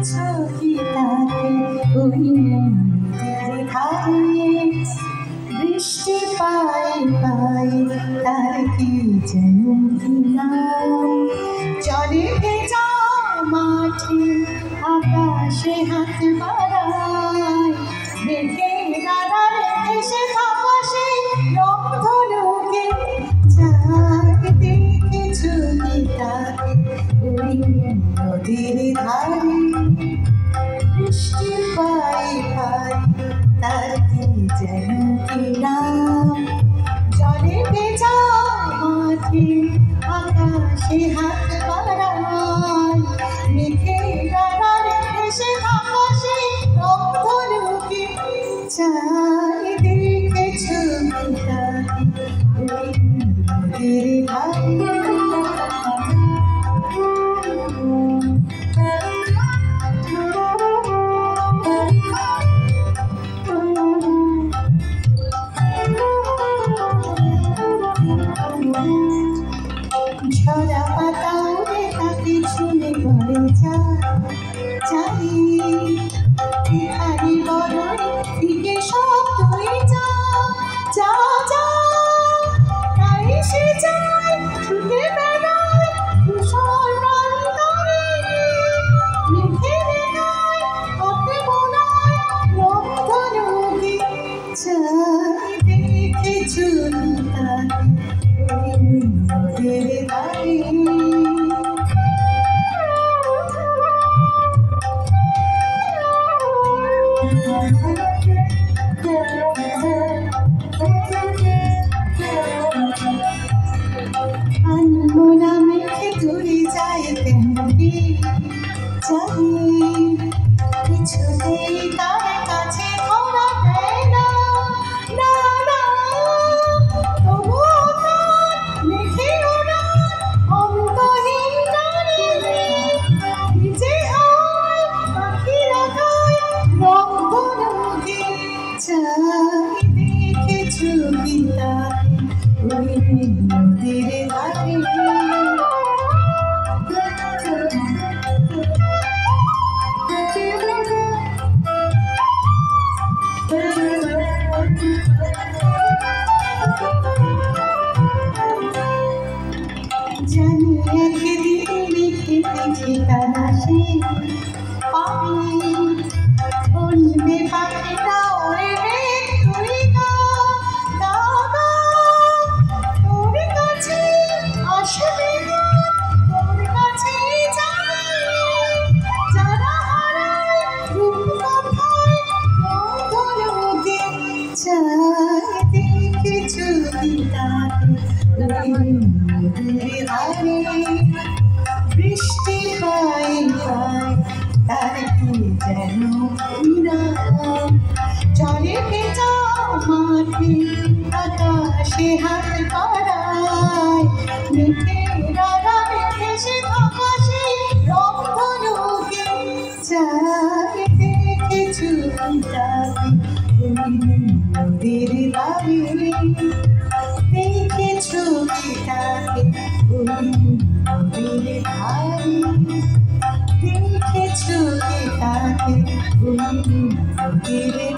ছবি তাকে ওই নদীর ধারে বৃষ্টি পাই পাই তার কি যেন নাম চলে ভেজা মাঠে আকাশে হাত বাড়ায় মেঘের আড়ালে ভেসে থাকা সেই রংধনুকে চারিদিকে ছবি তাকে ওই নদীর ধারে বৃষ্টি পাই পাই তার কি যেন কি নাম জলে ভেজা মাঠে আকাশে হাত বাড়ায় মেঘের আড়ালে ভেসে থাকা সেই রংধনুকে চারিদিকে ছবি তাকে ওই নদীর ধারে ঝরা পাতা উড়ে তাকে ছুঁয়ে গড়ে যাই বিহারি বড়ই দিকে সব তুই যা যা যা তাই সে যায় ছুটে বেড়ায় ধূসর প্রান্তরে মেঘের গায় হাতে বোনায় রংধনুকে চারিদিকে ছবি তাকে ওই নদীর ধারে আনমনা মেঘে দূরে যায় কেন কি জানি কিছুতেই তার কাছে ধরা দেয় না না না তবুও তার মেঘে ওরা অন্তহীন টানে ভিজে হয় পাখিরা গায় রংধনুকে চারিদিকে ছবি তাকে ওই নদীর ধারে জানি একদিন লিখিতে ঠিকানা সে পাবি বলবে পাখিটা ওরে তুই গা গা গা তোর কাছে আসবে তোর কাছে যায় যারা হারায় রূপ কথায় রংধনুকে চারিদিকে ছবি তাকে ওই নদীর ধারে বৃষ্টি পাই পাই তার কি যেন নাম চলে ভেজা মাঠে আকাশে হাত বাড়ায় মেঘের আড়ালে ভেসে থাকা সেই রংধনুকে চারিদিকে ছবি তাকে ওই নদীর ধারে দেখে ছবি তাকে ওই নদীর ধারে দেখে ছবি তাকে ওই নদীর